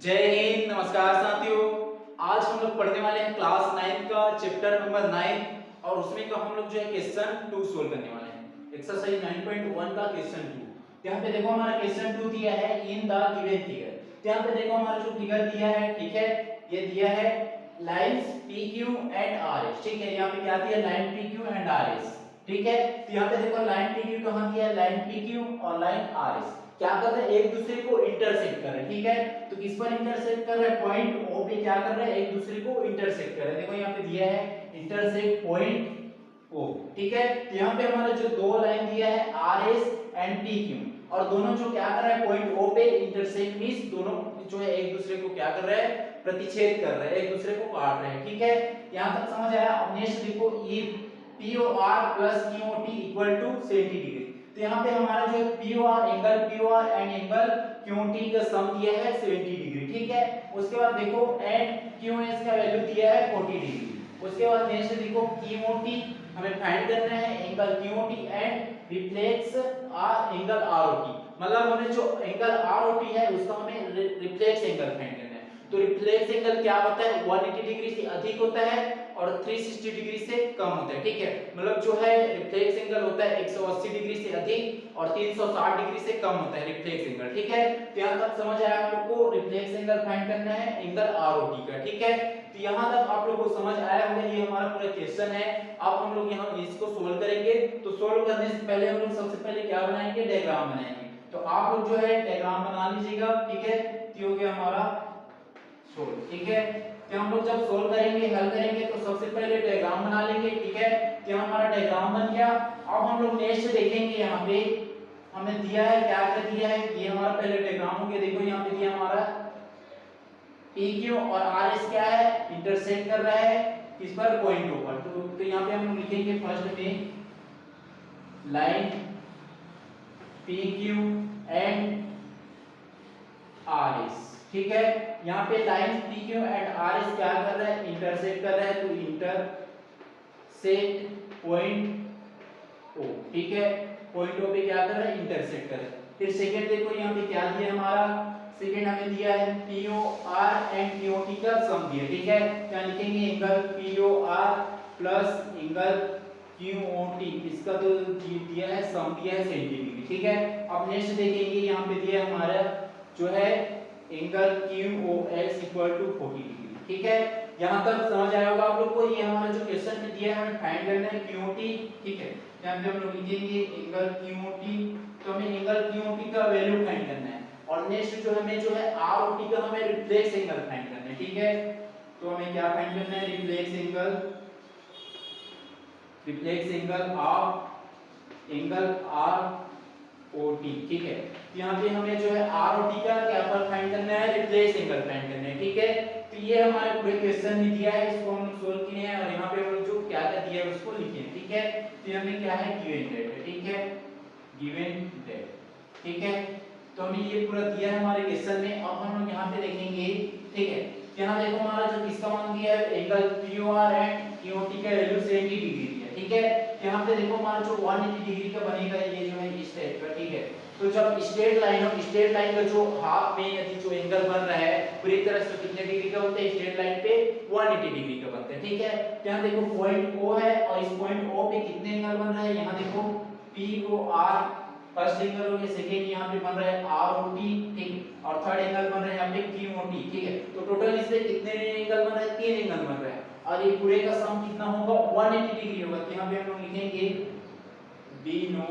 जय हिंद। नमस्कार साथियों। आज हम लोग पढ़ने वाले हैं क्लास 9 का चैप्टर नंबर 9 और उसमें का हम लोग जो है क्वेश्चन 2 सोल्व करने वाले हैं। एक्सरसाइज 9.1 का क्वेश्चन 2। यहाँ पे देखो हमारा क्वेश्चन 2 दिया है इन द गिवन फिगर। यहाँ पे देखो हमारा जो फिगर दिया है, ठीक है, ये दिया है लाइंस PQ एंड RS। ठीक है, यहाँ पे क्या दिया, लाइन PQ एंड RS। ठीक है, तो यहाँ पे देखो लाइन PQ कहाँ दिया है, लाइन PQ और लाइन RS क्या कर रहे हैं, एक दूसरे को इंटरसेक्ट कर रहे हैं। ठीक है, तो किस पर इंटरसेक्ट कर रहे हैं, पॉइंट O पे क्या कर रहे हैं, एक दूसरे को इंटरसेक्ट कर रहे हैं। देखो यहाँ पे दिया है इंटरसेक्ट पॉइंट O। ठीक है, तो यहाँ पे हमारा जो दो लाइन दिया है RS एंड PQ और दोनों जो क्या कर रहा है, पॉइंट O पे इंटरसेक्ट मींस दोनों जो है एक दूसरे को क्या कर रहे हैं, प्रतिच्छेद कर रहे हैं, एक दूसरे को काट रहे हैं। ठीक है, यहाँ तक समझ आया। अब नेक्स्ट देखो, if POR plus QOT equal to 70 degree. तो यहाँ पे हमारा जो POR angle POR and angle QT का सम दिया है 70 डिग्री। ठीक है, उसके बाद देखो एंड QS का वैल्यू दिया है 40 डिग्री। उसके बाद नेक्स्ट देखो QOT हमें फाइंड करना है, angle QOT and reflex angle ROT। मतलब हमें जो एंगल ROT है उसका हमें रिफ्लेक्स एंगल फाइंड करना है। तो रिफ्लेक्स एंगल क्या होता है, 180 डिग्री से अधिक होता है और 360 डिग्री से कम होता है। ठीक है, मतलब जो है रिफ्लेक्स एंगल होता है 180 डिग्री से अधिक और 360 डिग्री से कम होता है रिफ्लेक्स एंगल। ठीक है, तो यहां तक समझ आया आप लोग को, रिफ्लेक्स एंगल फाइंड करना है एंगल ROT का। ठीक है, तो यहां तक आप लोग को समझ आया होगा, ये हमारा पूरा क्वेश्चन है। अब हम लोग यहां इसको सोल्व करेंगे। तो सोल्व करने से पहले हम लोग सबसे पहले क्या बनाएंगे, डायग्राम बनाएंगे। तो आप लोग जो है डायग्राम बना लीजिएगा। ठीक है, तो हो गया हमारा सोल्व। ठीक है, तो हम लोग जब सोल्व करेंगे, हल करेंगे, तो सबसे पहले डायग्राम बना लेंगे। ठीक है, तो हमारा डायग्राम बन गया। अब हम लोग नेक्स्ट देखेंगे, यहाँ पे हमें दिया है, क्या क्या दिया है, ये हमारा पहले डायग्राम हो गया। देखो यहाँ पे दिया हमारा PQ और RS क्या है, इंटरसेक्ट कर रहा है किस पर, पॉइंट O पर। तो यहाँ पे हम लोग लिखेंगे फर्स्ट में लाइन PQ एंड RS। ठीक है, यहाँ पे लाइन PQ एंड RS क्या कर रहा है, इंटरसेक्ट कर रहा है। तो इंटरसेक्ट पॉइंट O। ठीक है, पॉइंट O पे क्या कर रहा है, इंटरसेक्ट कर रहा है। फिर सेकंड देखो यहाँ पे क्या दिया है हमारा, सेकंड हमें दिया है POR एंड QT का सम दिया। ठीक है, क्या लिखेंगे, angle POR plus angle QOT, इसका तो दिया है सम दिया है 70 डिग्री। ठीक है, अब नेक्स्ट देखेंगे, यहाँ पे दिया है हमारा जो है angle QOS equal to 40 degree. ठीक है, यहां तक समझ आया होगा आप लोग को। ये हमारा जो क्वेश्चन में दिया है हमें फाइंड करना है QOT। ठीक है, यहां पे हम लोग लिखेंगे एंगल QOT। तो हमें एंगल QOT का वैल्यू फाइंड करना है और नेक्स्ट जो हमें जो है ROT का हमें रिफ्लेक्स एंगल फाइंड करना है। ठीक है, तो हमें क्या फाइंड करना है, reflex angle of angle ROT। ठीक है, यहाँ पे हमें जो है ROT का क्या पर फाइंड करना है, रिफ्लेक्स एंगल फाइंड करना है। ठीक है, तो ये हमारे पूरे क्वेश्चन में दिया है, इसको हम सोल्व किए हैं और यहाँ पे हम जो क्या क्या दिया है उसको लिखे हैं। ठीक है, तो हमें क्या है, गिवन डेट है। ठीक है, गिवन डेट। ठीक है, तो हमें ये पूरा दिया है हमारे क्वेश्चन में। अब हम लोग यहाँ पे देखेंगे। ठीक है, यहाँ देखो हमारा जो किसका मान दिया है, एंगल POR एंड QT का वैल्यू 70 डिग्री दिया है। ठीक है, यहाँ पे देखो हमारा जो 180 डिग्री का बनेगा, ये जो है इस टाइप का। ठीक है, तो जब स्ट्रेट लाइन हो, स्ट्रेट लाइन का जो हाफ में यदि जो एंगल बन रहा है पूरी तरह से कितने डिग्री का बनता है, स्ट्रेट लाइन पे 180 डिग्री का बनता है। ठीक है, यहाँ देखो पॉइंट O है और इस पॉइंट O पे कितने एंगल बन रहा है, यहाँ देखो POR फर्स्ट एंगल हो गया, सेकंड यहाँ पे बन रहा है ROT। ठीक, और थर्ड एंगल बन रहा है यहाँ पे QOT। ठीक है, तो टोटल इससे कितने एंगल बन रहे हैं, 3 एंगल बन रहे हैं और ये पूरे का सम कितना होगा, 180 डिग्री होगा। तो यहाँ पे हम लोग लिखेंगे बी नो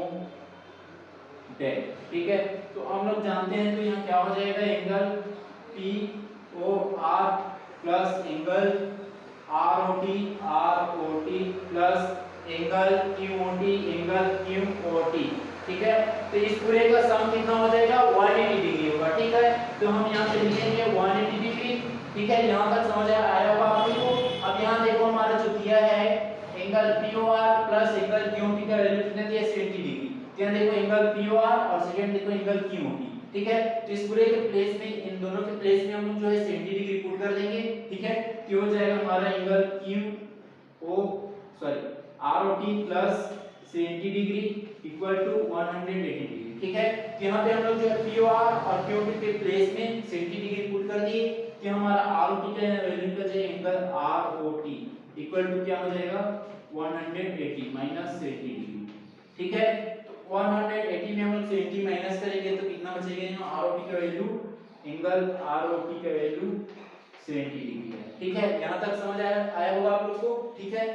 डेट। ठीक है, तो हम लोग जानते हैं, तो यहाँ क्या हो जाएगा, angle POR plus angle ROT plus angle QOT। ठीक है, तो इस पूरे का सम कितना हो जाएगा, 180 डिग्री होगा। ठीक है, तो हम यहाँ से लिखेंगे 180 डिग्री। ठीक है, यहाँ तक समझ आया होगा आप लोगों को। अब यहाँ देखो हमारा जो दिया है angle POR plus angle QOT का वैल्यू कितना दिया है, 70 डिग्री। यहाँ देखो एंगल POR और सेकंड देखो एंगल QOT। ठीक है, तो इस पूरे के प्लेस में, इन दोनों के प्लेस में हम लोग जो है 70 डिग्री पुट कर देंगे। ठीक है, तो हो जाएगा हमारा angle ROT plus 70 degree equal to 180 degree. ठीक है, तो यहाँ पे हम लोग जो है POR और QOT के प्लेस में 70 डिग्री पुट कर दिए कि हमारा आर ओ टी का वैल्यू का जो angle R O T equal to क्या हो जाएगा 180 माइनस 70 डिग्री। ठीक है, तो 180 में हम लोग 70 माइनस करेंगे तो कितना बचेगा यहाँ आर ओ टी का value, angle R O T का वैल्यू 70 डिग्री है। ठीक है, यहां तक समझ आया होगा आप लोग को। ठीक है,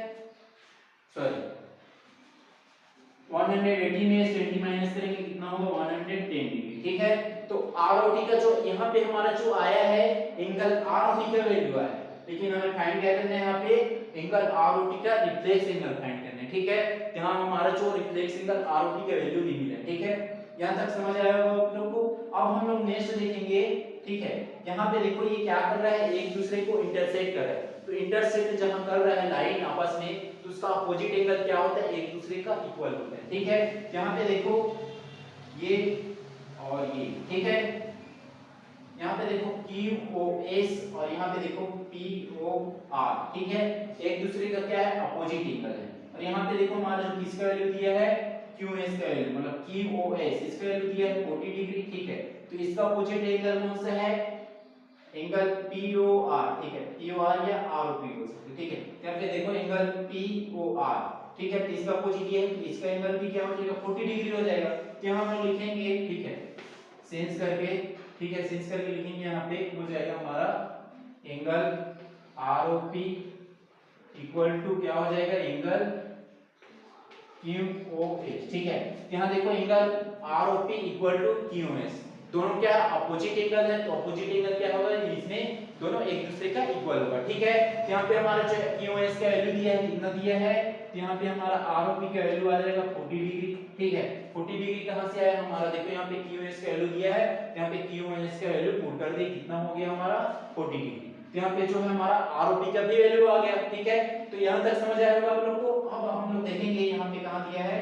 सॉरी 180 में 70 माइनस करेंगे कितना होगा 110 डिग्री। ठीक है, तो आरओटी का जो यहाँ पे हमारा जो आया है एंगल आरओटी का वैल्यू आया है, लेकिन हमें फाइंड क्या करना है यहाँ पे एंगल आरओटी का रिफ्लेक्स एंगल फाइंड करना है। ठीक है, यहाँ हमारा जो रिफ्लेक्स एंगल आरओटी का वैल्यू नहीं मिला। ठीक है, यहाँ तक समझ आया होगा आप लोग को। अब हम लोग नेक्स्ट देखेंगे। ठीक है, यहाँ पे देखो ये क्या कर रहा है, एक दूसरे को इंटरसेक्ट कर रहा है। तो इंटरसेक्ट जहां कर रहा है लाइन आपस में, तो उसका अपोजिट एंगल क्या होता है, एक दूसरे का इक्वल होता है। ठीक है, यहाँ पे देखो ये और ये। ठीक है, यहाँ पे देखो QOS और यहाँ पे देखो POR। ठीक है, एक दूसरे का क्या है अपोजिट एंगल है। और यहाँ पे देखो हमारा जो किसका वैल्यू दिया है QS का वैल्यू, मतलब QOS इसका वैल्यू दिया है 40 डिग्री। ठीक है, तो इसका अपोजिट एंगल कौन सा है, एंगल POR। ठीक है, POR या ROP हो सकता है। ठीक है, यहाँ पे देखो एंगल POR। ठीक है, तो इसका अपोजिट ये है, तो इसका एंगल भी क्या हो जाएगा 40 डिग्री हो जाएगा। तो हम लोग लिखेंगे, ठीक है, सेंस करके। ठीक है, सेंस करके लिखेंगे, यहाँ पे हो जाएगा हमारा एंगल ROP इक्वल टू क्या हो जाएगा एंगल QOS। ठीक है, यहाँ देखो angle ROP equal to QOS, दोनों क्या अपोजिट एंगल है, तो अपोजिट एंगल क्या होगा इसमें दोनों एक दूसरे का इक्वल होगा। ठीक है, तो यहाँ पे हमारा जो QOS का वैल्यू दिया है कितना दिया है, तो यहाँ पे हमारा ROP का वैल्यू आ जाएगा 40 डिग्री। ठीक है, 40 डिग्री कहां से आया हमारा, देखो यहाँ पे QOS का वैल्यू दिया है, यहाँ पे QOS का वैल्यू पुट कर दे, कितना हो गया हमारा 40 डिग्री। तो यहाँ पे जो है हमारा ROP का भी वैल्यू आ गया। ठीक है, तो यहाँ तक समझ आया होगा आप लोग को। अब हम लोग देखेंगे यहाँ पे कहां दिया है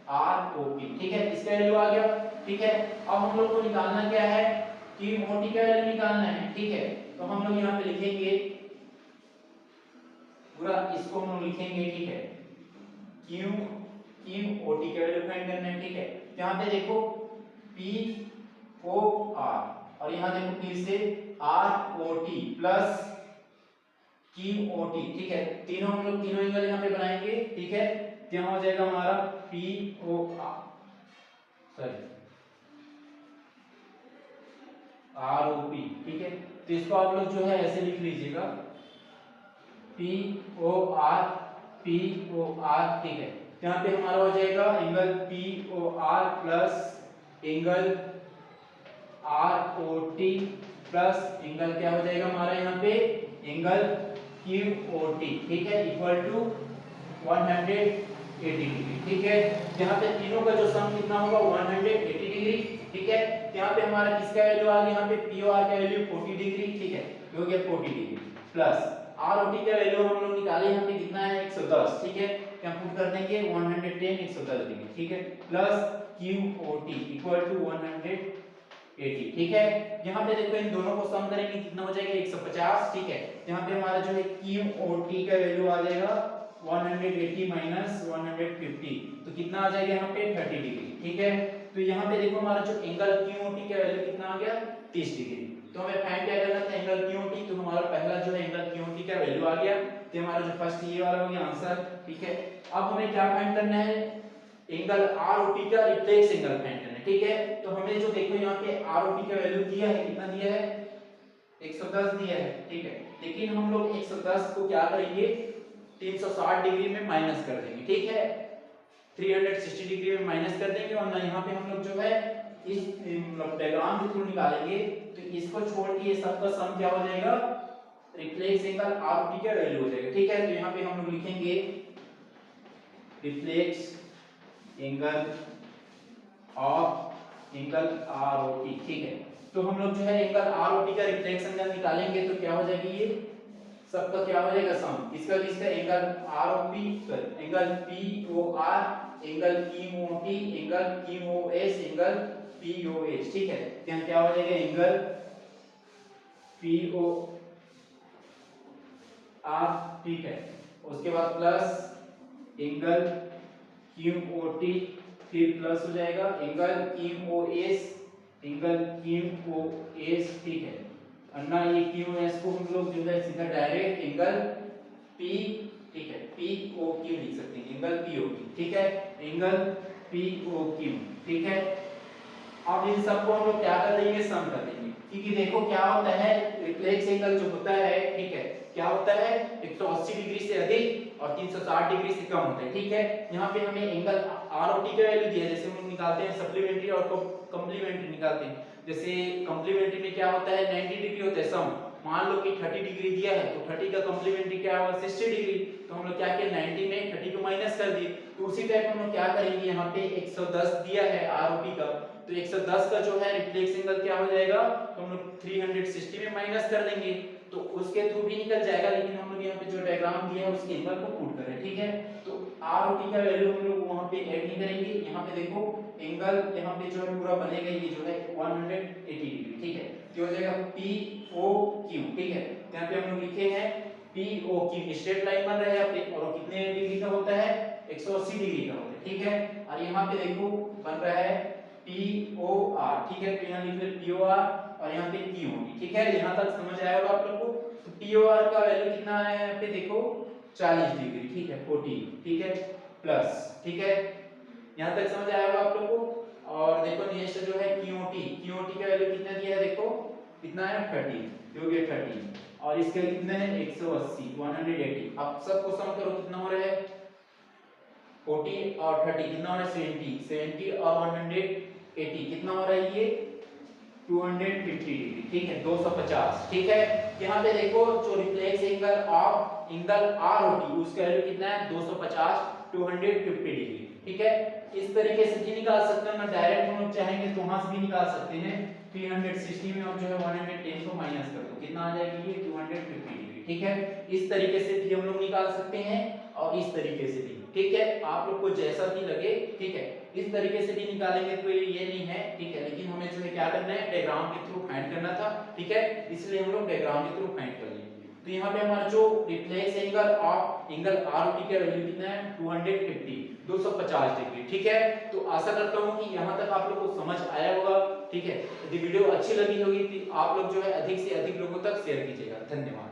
ROP। ठीक है, इसका वैल्यू आ गया। ठीक है, अब हम लोग को निकालना क्या है कि QOT का वैल्यू निकालना है। ठीक है, तो हम लोग यहाँ पे लिखेंगे पूरा इसको हम लोग लिखेंगे। ठीक है, QOT का वैल्यू फाइंड करना है। ठीक है, यहाँ पे देखो POR और यहाँ देखो फिर से ROT प्लस QOT। ठीक है, तीनों हम लोग तीनों एंगल यहाँ पे बनाएंगे। ठीक है, क्या हो जाएगा हमारा POR सॉरी ROP। ठीक है, तो इसको आप लोग जो है ऐसे लिख लीजिएगा POR POR। ठीक है, यहाँ पे हमारा हो जाएगा angle POR plus angle ROT plus angle क्या हो जाएगा हमारा यहाँ पे एंगल QOT। ठीक है, इक्वल टू 180 डिग्री। ठीक है, यहाँ पे तीनों का जो सम कितना होगा 180 डिग्री। ठीक है, यहाँ पे हमारा किसका वैल्यू आ गया, यहाँ पे POR का वैल्यू 40 डिग्री। ठीक है, हो गया 40 डिग्री प्लस ROT का वैल्यू हम लोग निकाले, यहाँ पे कितना है 110। ठीक है, यहाँ पुट कर देंगे 110 110 डिग्री। ठीक है, प्लस QOT इक्वल टू 180। ठीक है, यहाँ पे देखो इन दोनों को सम करेंगे कितना हो जाएगा 150। ठीक है, यहाँ पे हमारा जो है QOT का वैल्यू आ जाएगा 180 माइनस 150, तो कितना आ जाएगा यहाँ पे 30 डिग्री। ठीक है, तो यहाँ पे देखो हमारा जो एंगल QOT का वैल्यू कितना आ गया 30 डिग्री। तो हमें फाइंड क्या करना था एंगल QOT, तो हमारा पहला जो है एंगल QOT का वैल्यू आ गया, तो हमारा जो फर्स्ट ये वाला हो गया आंसर। ठीक है, अब हमें क्या फाइंड करना है एंगल ROT का रिफ्लेक्स एंगल फाइंड करना है। ठीक है, तो हमने जो देखो यहाँ पे ROT का वैल्यू दिया है, कितना दिया है 110 दिया है। ठीक है, लेकिन हम लोग 110 को क्या करेंगे 360 डिग्री में माइनस कर देंगे। ठीक है, 360 डिग्री में माइनस कर देंगे और ना यहाँ पे हम लोग जो है इस मतलब डायग्राम के थ्रू निकालेंगे, तो इसको छोड़ के ये सबका सम क्या हो जाएगा रिफ्लेक्स एंगल ROT का वैल्यू हो जाएगा। ठीक है, तो यहाँ पे हम लोग लिखेंगे reflex angle of angle ROT। ठीक है, तो हम लोग जो है एंगल ROT का रिफ्लेक्स एंगल निकालेंगे, तो क्या हो जाएगी ये सबका क्या हो जाएगा सम, इसका किसका angle ROP angle POR angle QOT angle QOS angle POH। ठीक है, यहाँ क्या हो जाएगा एंगल POR। ठीक है, उसके बाद प्लस एंगल QOT, फिर प्लस हो जाएगा एंगल QOS एंगल QOS। ठीक है, वरना ये क्यू है इसको हम लोग जो है सीधा डायरेक्ट एंगल पी, ठीक है, पी ओ क्यू लिख सकते हैं, एंगल पी ओ क्यू, ठीक है, एंगल पी ओ क्यू, ठीक है। अब इन सबको हम लोग क्या कर देंगे, सम कर देंगे, क्योंकि देखो क्या होता है रिफ्लेक्स एंगल जो होता है, ठीक है, क्या होता है 180 डिग्री से अधिक और 360 डिग्री से कम होता है, ठीक है। यहाँ पे हमें एंगल आर और टी का वैल्यू दिया है, जैसे हम लोग निकालते हैं सप्लीमेंट्री और कॉम्प्लीमेंट्री निकालते हैं। जैसे कॉम्प्लीमेंट्री में क्या होता है 90 डिग्री होता है सम, मान लो कि 30 डिग्री दिया है तो 30 का कॉम्प्लीमेंट्री क्या होगा 60 डिग्री, तो हम लोग क्या किया 90 में 30 को माइनस कर दिए। तो उसी टाइप हम लोग क्या करेंगे, यहाँ पे 110 दिया है आर और टी का, तो 110 का जो है रिफ्लेक्स एंगल क्या हो जाएगा, तो हम लोग 360 में माइनस कर देंगे तो उसके थ्रू भी निकल जाएगा, लेकिन हम लोग यहाँ पे जो डायग्राम दिया है उसके एंगल को पुट कर रहे हैं, ठीक है। तो आर और टी का वैल्यू हम लोग वहां पे ऐड नहीं करेंगे, यहाँ पे देखो एंगल यहाँ पे जो है पूरा बनेगा ये जो है 180 डिग्री, ठीक है, तो हो जाएगा पी ओ क्यू, ठीक है। तो यहाँ पे हम लोग लिखे हैं P O Q, straight line बन रहा है यहाँ पे, और कितने डिग्री का होता है 180 डिग्री का होता है, ठीक है। और यहाँ पे देखो बन रहा है पी ओ आर, ठीक है, तो यहाँ लिख ले पी ओ आर और यहाँ पे क्यू होगी, ठीक है। यहाँ तक समझ आया होगा आप लोग को। तो पी ओ आर का वैल्यू कितना है यहाँ पे देखो 40 डिग्री, ठीक है, 40, ठीक है, प्लस, ठीक है, यहाँ तक समझ आया होगा आप लोग को। और देखो नेक्स्ट जो है क्यूटी, क्यूटी का वैल्यू कितना दिया है देखो, कितना है 30, जो भी 30, और इसके कितने हैं 180, 180। अब सबको सम करो कितना हो रहा है 40 और 30 कितना हो रहा है 70, 70 और 180 कितना हो रहा है ये 250 डिग्री, ठीक है, 250, ठीक है। यहाँ पे देखो जो रिफ्लेक्स एंगल आर होती उसका वैल्यू कितना है 250, 250 डिग्री, ठीक है। इस तरीके से भी निकाल सकते हैं ना, डायरेक्ट हम लोग चाहेंगे तो वहां से भी निकाल सकते हैं। 360 में और जो है 110 को माइनस कर दो, कितना आ जाएगी ये 250 डिग्री, ठीक है। इस तरीके से भी हम लोग निकाल सकते हैं और इस तरीके से भी, ठीक है, आप लोग को जैसा भी लगे, ठीक है। इस तरीके से भी निकालेंगे तो ये नहीं है, ठीक है, लेकिन हमें जो है क्या करना है डायग्राम के थ्रू फाइंड करना था, ठीक है, इसलिए हम लोग डायग्राम के थ्रू फाइंड कर लिए। तो यहाँ पे हमारा जो रिफ्लेक्स एंगल आर टी का वैल्यू कितना है 250 डिग्री, ठीक है। तो आशा करता हूँ कि यहाँ तक आप लोग को समझ आया होगा, ठीक है। यदि वीडियो अच्छी लगी होगी तो आप लोग जो है अधिक से अधिक लोगों तक शेयर कीजिएगा। धन्यवाद।